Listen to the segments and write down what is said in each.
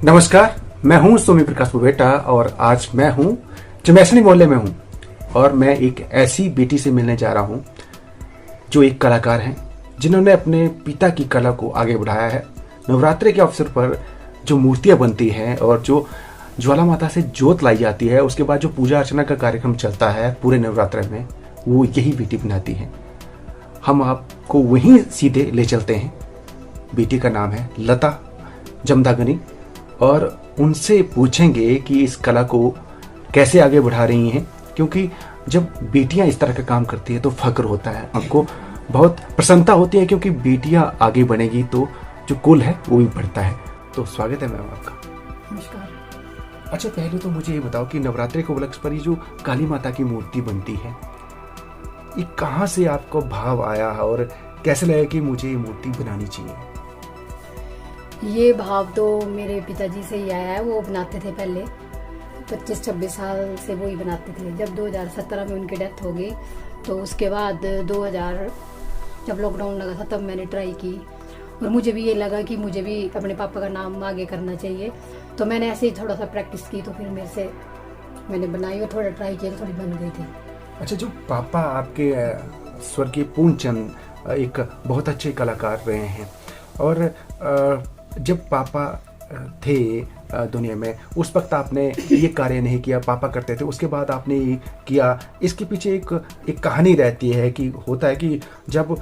नमस्कार, मैं हूं सोमी प्रकाश बेटा और आज मैं हूं चमैसनी मोहल्ले में हूं और मैं एक ऐसी बेटी से मिलने जा रहा हूं जो एक कलाकार हैं जिन्होंने अपने पिता की कला को आगे बढ़ाया है। नवरात्रि के अवसर पर जो मूर्तियां बनती हैं और जो ज्वाला माता से जोत लाई जाती है, उसके बाद जो पूजा अर्चना का कार्यक्रम चलता है पूरे नवरात्र में, वो यही बेटी बनाती है। हम आपको वहीं सीधे ले चलते हैं। बेटी का नाम है लता जमदागनी और उनसे पूछेंगे कि इस कला को कैसे आगे बढ़ा रही हैं, क्योंकि जब बेटियां इस तरह का काम करती है तो फख्र होता है, हमको बहुत प्रसन्नता होती है, क्योंकि बेटियां आगे बढ़ेगी तो जो कुल है वो भी बढ़ता है। तो स्वागत है मैम आपका। नमस्कार। अच्छा, पहले तो मुझे ये बताओ कि नवरात्रि के उपलक्ष्य पर ये जो काली माता की मूर्ति बनती है, ये कहाँ से आपको भाव आया और कैसे लगा कि मुझे ये मूर्ति बनानी चाहिए? ये भाव तो मेरे पिताजी से ही आया है। वो बनाते थे पहले 25-26 साल से वो ही बनाते थे। जब 2017 में उनकी डेथ हो गई तो उसके बाद 2000 जब लॉकडाउन लगा था तब मैंने ट्राई की और मुझे भी ये लगा कि मुझे भी अपने पापा का नाम आगे करना चाहिए। तो मैंने ऐसे ही थोड़ा सा प्रैक्टिस की तो फिर मेरे से मैंने बनाई और थोड़ा ट्राई किया तो थोड़ी बन गई थी। अच्छा, जो पापा आपके स्वर्गीय पूर्णचंद एक बहुत अच्छे कलाकार रहे हैं और जब पापा थे दुनिया में उस वक्त आपने ये कार्य नहीं किया, पापा करते थे, उसके बाद आपने ये किया। इसके पीछे एक कहानी रहती है कि होता है कि जब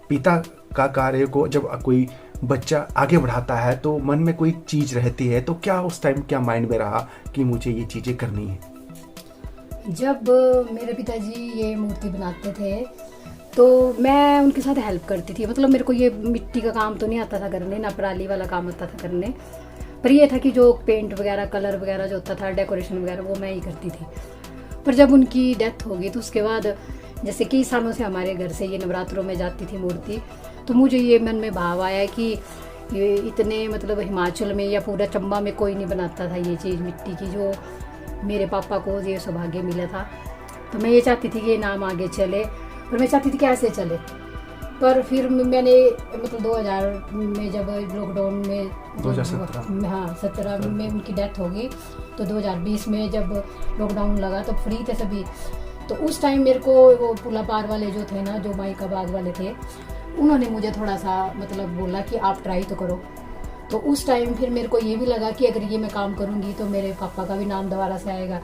पिता का कार्य को जब कोई बच्चा आगे बढ़ाता है तो मन में कोई चीज़ रहती है, तो क्या उस टाइम क्या माइंड में रहा कि मुझे ये चीज़ें करनी है? जब मेरे पिताजी ये मूर्ति बनाते थे तो मैं उनके साथ हेल्प करती थी। मतलब मेरे को ये मिट्टी का काम तो नहीं आता था करने, ना पराली वाला काम आता था करने, पर ये था कि जो पेंट वगैरह कलर वगैरह जो होता था डेकोरेशन वगैरह वो मैं ही करती थी। पर जब उनकी डेथ हो गई तो उसके बाद जैसे कई सालों से हमारे घर से ये नवरात्रों में जाती थी मूर्ति, तो मुझे ये मन में भाव आया कि ये इतने मतलब हिमाचल में या पूरा चंबा में कोई नहीं बनाता था ये चीज़ मिट्टी की, जो मेरे पापा को ये सौभाग्य मिला था। तो मैं ये चाहती थी कि ये नाम आगे चले और मैं चाहती थी कि ऐसे चले। पर फिर मैंने मतलब 2000 में जब लॉकडाउन में 2017 में उनकी डेथ हो गई तो 2020 में जब लॉकडाउन लगा तो फ्री थे सभी। तो उस टाइम मेरे को वो पुला पार वाले जो थे ना, जो माई का बाग वाले थे, उन्होंने मुझे थोड़ा सा मतलब बोला कि आप ट्राई तो करो। तो उस टाइम फिर मेरे को ये भी लगा कि अगर ये मैं काम करूँगी तो मेरे पापा का भी नाम दोबारा से आएगा।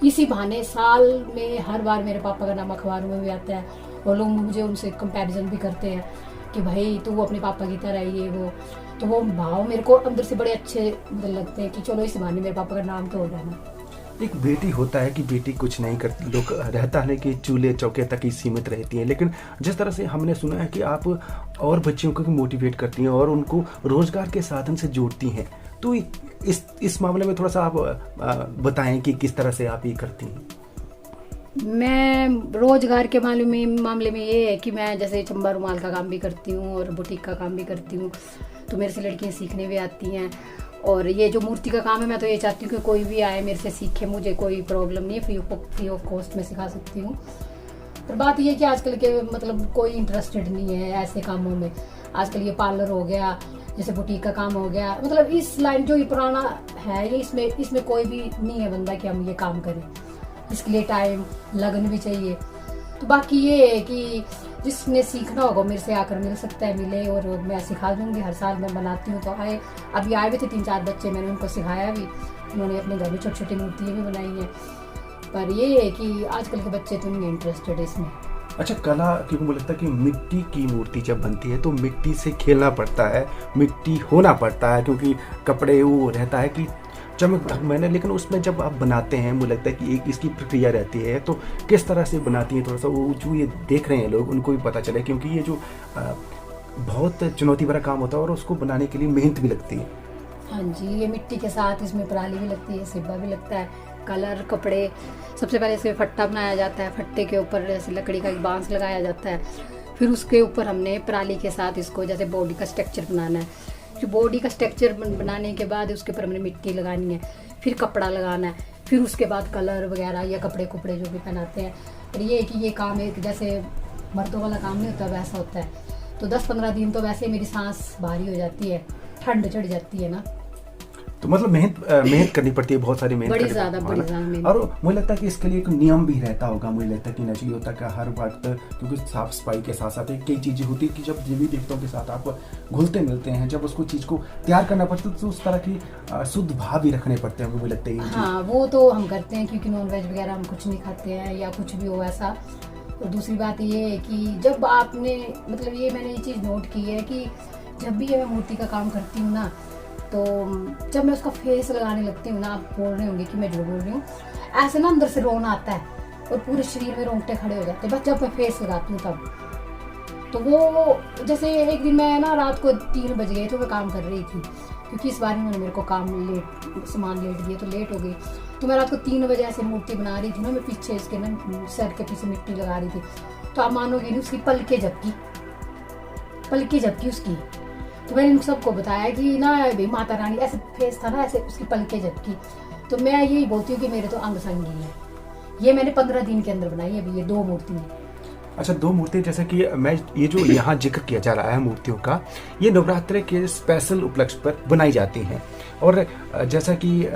इसी बहाने साल में हर बार मेरे पापा का नाम अखबारों में भी आता है और लोग मुझे उनसे कंपैरिजन भी करते हैं कि भाई तू अपने पापा की तरह ये वो। तो वो भाव मेरे को अंदर से बड़े अच्छे लगते हैं कि चलो इस बहाने मेरे पापा का नाम तो हो जाना। एक बेटी होता है कि बेटी कुछ नहीं करती, लोग रहता है कि चूल्हे चौके तक ही सीमित रहती है, लेकिन जिस तरह से हमने सुना है कि आप और बच्चियों को मोटिवेट करती हैं और उनको रोजगार के साधन से जोड़ती हैं, तो इस मामले में थोड़ा सा आप बताएं कि किस तरह से आप ये करती हैं। मैं रोजगार के मामले में ये है कि मैं जैसे चंबा रुमाल का काम भी करती हूँ और बुटीक का काम भी करती हूँ, तो मेरे से लड़कियाँ सीखने भी आती हैं। और ये जो मूर्ति का काम है, मैं तो ये चाहती हूँ कि कोई भी आए मेरे से सीखे, मुझे कोई प्रॉब्लम नहीं है, फ्री ऑफ कॉस्ट में सिखा सकती हूँ। पर बात ये है कि आजकल के मतलब कोई इंटरेस्टेड नहीं है ऐसे कामों में। आजकल ये पार्लर हो गया, जैसे बुटीक का काम हो गया, मतलब इस लाइन जो ये पुराना है ये इसमें कोई भी नहीं है बंदा कि हम ये काम करें। इसके लिए टाइम लगन भी चाहिए। तो बाकी ये है कि जिसने सीखना होगा मेरे से आकर मिल सकता है, मिले और मैं सिखा दूंगी। हर साल मैं बनाती हूँ तो आए, अभी आए भी थे 3-4 बच्चे, मैंने उनको सिखाया भी, उन्होंने अपने घर में छोटी छोटी मूर्तियाँ भी बनाई हैं। पर ये है कि आजकल के बच्चे तो नहीं इंटरेस्टेड इसमें। अच्छा, कला क्योंकि मुझे लगता है कि मिट्टी की मूर्ति जब बनती है तो मिट्टी से खेलना पड़ता है, मिट्टी होना पड़ता है, क्योंकि कपड़े वो रहता है कि चमक धमक मैंने, लेकिन उसमें जब आप बनाते हैं मुझे लगता है कि एक इसकी प्रक्रिया रहती है। तो किस तरह से बनाती हैं, थोड़ा सा वो जो ये देख रहे हैं लोग उनको भी पता चले, क्योंकि ये जो बहुत चुनौती भरा काम होता है और उसको बनाने के लिए मेहनत भी लगती है। हाँ जी, ये मिट्टी के साथ इसमें पराली भी लगती है, सिब्बा भी लगता है, कलर, कपड़े। सबसे पहले इसमें फट्टा बनाया जाता है, फट्टे के ऊपर जैसे लकड़ी का एक बांस लगाया जाता है, फिर उसके ऊपर हमने पराली के साथ इसको जैसे बॉडी का स्ट्रक्चर बनाना है। जो बॉडी का स्ट्रक्चर बनाने के बाद उसके ऊपर हमने मिट्टी लगानी है, फिर कपड़ा लगाना है, फिर उसके बाद कलर वगैरह या कपड़े जो भी पहनाते हैं। और ये है कि ये काम एक जैसे मर्दों वाला काम नहीं होता वैसा होता है। तो 10-15 दिन तो वैसे मेरी सांस भारी हो जाती है, ठंड चढ़ जाती है ना, तो मतलब मेहनत करनी पड़ती है, बहुत सारी मेहनत बड़ी करनी ज्यादा पड़ती है। बड़ी ज्यादा मेहनत। और मुझे लगता है कि इसके लिए एक नियम भी रहता होगा, मुझे लगता है कि नहीं होता कि हर वक्त, क्योंकि साफ सफाई के साथ साथ कई चीजें होती है कि जब देवी देवताओं के साथ आप घुलते मिलते हैं, जब उसको चीज को तैयार करना पड़ता है तो उस तरह की शुद्ध भाव भी रखने पड़ते हैं, मुझे लगता है ये चीज़। हाँ, वो तो हम करते हैं क्योंकि नॉनवेज वगैरह हम कुछ नहीं खाते हैं या कुछ भी हो ऐसा। और दूसरी बात ये है कि जब आपने मतलब ये मैंने ये चीज़ नोट की है कि जब भी ये मैं मूर्ति का काम करती हूँ ना, तो जब मैं उसका फेस लगाने लगती हूँ ना, आप बोल रहे होंगे कि मैं जो बोल रही हूँ, ऐसे ना अंदर से रोना आता है और पूरे शरीर में रोंगटे खड़े हो जाते हैं बस जब मैं फेस लगाती हूँ तब। तो वो जैसे एक दिन मैं ना रात को 3 बज गए तो मैं काम कर रही थी, क्योंकि इस बार उन्होंने मेरे को सामान लेट दिया तो लेट हो गई। तो मैं रात को 3 बजे ऐसे मूर्ति बना रही थी ना, मैं पीछे इसके ना सर के पीछे मिट्टी लगा रही थी। तो आप मानोगे नहीं, उसकी पलके झपकी उसकी। तो मैंने इन सबको बताया कि ना भाई माता रानी ऐसे फेस था ना, ऐसे उसकी पलके झपकी। तो मैं यही बोलती हूँ कि मेरे तो अंग संगी है। ये मैंने 15 दिन के अंदर बनाई है अभी ये 2 मूर्ति। अच्छा, 2 मूर्ति, जैसे कि मैं ये जो यहाँ जिक्र किया जा रहा है मूर्तियों का, ये नवरात्रि के स्पेशल उपलक्ष्य पर बनाई जाती हैं। और जैसा कि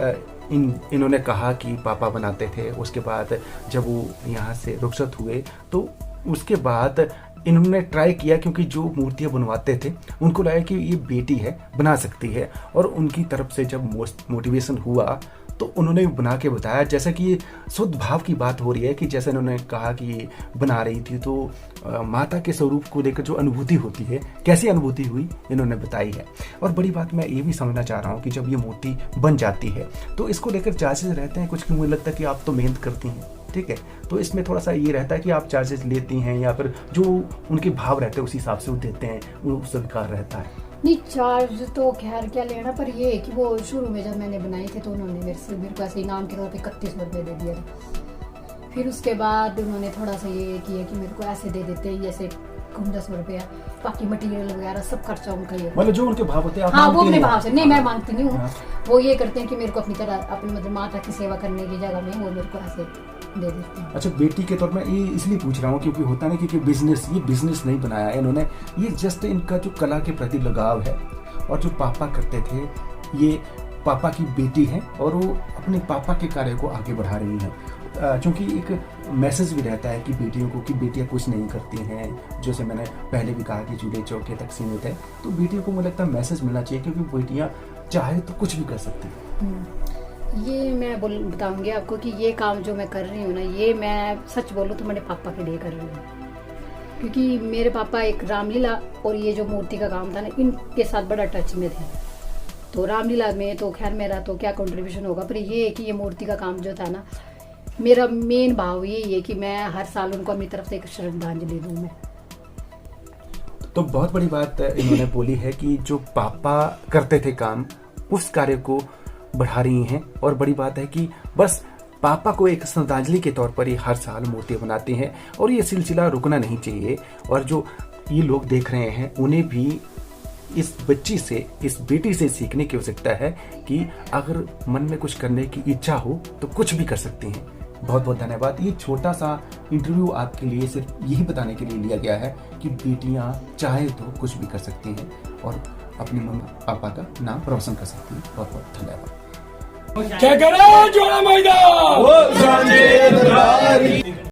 इन्होंने कहा कि पापा बनाते थे, उसके बाद जब वो यहाँ से रुखसत हुए तो उसके बाद इन्होंने ट्राई किया, क्योंकि जो मूर्तियाँ बनवाते थे उनको लगा कि ये बेटी है, बना सकती है। और उनकी तरफ से जब मोटिवेशन हुआ तो उन्होंने बना के बताया। जैसा कि ये शुद्ध भाव की बात हो रही है कि जैसे इन्होंने कहा कि ये बना रही थी तो माता के स्वरूप को लेकर जो अनुभूति होती है, कैसी अनुभूति हुई इन्होंने बताई है। और बड़ी बात मैं ये भी समझना चाह रहा हूँ कि जब ये मूर्ति बन जाती है तो इसको लेकर चार्जेस रहते हैं कुछ, कि मुझे लगता है कि आप तो मेहनत करती हैं, ठीक है, तो इसमें थोड़ा सा ये रहता है कि आप चार्जेस लेती हैं या फिर जो उनके भाव रहते हैं उस हिसाब से वो देते हैं, वो स्वीकार रहता है। नहीं, चार्ज तो खैर क्या लेना, पर ये है कि वो शुरू में जब मैंने बनाए थे तो उन्होंने मेरे को ऐसे इनाम के तौर पे 3100 रुपये दे दिया था। फिर उसके बाद उन्होंने थोड़ा सा ये किया कि मेरे को ऐसे दे देते हैं, जैसे 10 रुपया, बाकी मटेरियल वगैरह सब खर्चा उनका ही, मतलब जो उनके भाव होते हैं। हाँ, वो अपने भाव से नहीं, मैं मांगती नहीं हूँ। हाँ। वो ये करते हैं कि मेरे को अपनी तरह अपनी मतलब माता की सेवा करने की जगह में वो मेरे को ऐसे दे देते हैं। अच्छा, बेटी के तौर में ये इसलिए पूछ रहा हूँ क्योंकि होता है ना, क्योंकि ये बिजनेस नहीं बनाया है इन्होंने, ये जस्ट इनका जो कला के प्रति लगाव है। और जो पापा करते थे, ये पापा की बेटी है और वो अपने पापा के कार्य को आगे बढ़ा रही हैं। क्योंकि एक मैसेज भी रहता है कि बेटियों को, कि बेटियां कुछ नहीं करती हैं, जैसे मैंने पहले भी कहा कि चूल्हे चौके तक सीमित है। तो बेटियों को मुझे लगता है मैसेज मिलना चाहिए, क्योंकि बेटियां चाहे तो कुछ भी कर सकती हैं। ये मैं बताऊंगी आपको कि ये काम जो मैं कर रही हूँ ना, ये मैं सच बोलूँ तो मेरे पापा के लिए कर रही हूँ, क्योंकि मेरे पापा एक रामलीला और ये जो मूर्ति का काम था ना, इनके साथ बड़ा टच में थे। तो रामलीला में तो खैर मेरा तो क्या कंट्रीब्यूशन होगा, पर ये है कि ये मूर्ति का काम जो था ना, मेरा मेन भाव यही है कि मैं हर साल उनको अपनी तरफ से एक श्रद्धांजलि दूं मैं। तो बहुत बड़ी बात इन्होंने बोली है कि जो पापा करते थे काम, उस कार्य को बढ़ा रही हैं। और बड़ी बात है कि बस पापा को एक श्रद्धांजलि के तौर पर ये हर साल मूर्तियाँ बनाते हैं और ये सिलसिला रुकना नहीं चाहिए। और जो ये लोग देख रहे हैं उन्हें भी इस बच्ची से, इस बेटी से सीखने की आवश्यकता है कि अगर मन में कुछ करने की इच्छा हो तो कुछ भी कर सकती हैं। बहुत बहुत धन्यवाद। ये छोटा सा इंटरव्यू आपके लिए सिर्फ यही बताने के लिए लिया गया है कि बेटियां चाहे तो कुछ भी कर सकती हैं और अपने मम्मी पापा का नाम रोशन कर सकती हैं। बहुत बहुत धन्यवाद। क्या करो जोड़ा मैदान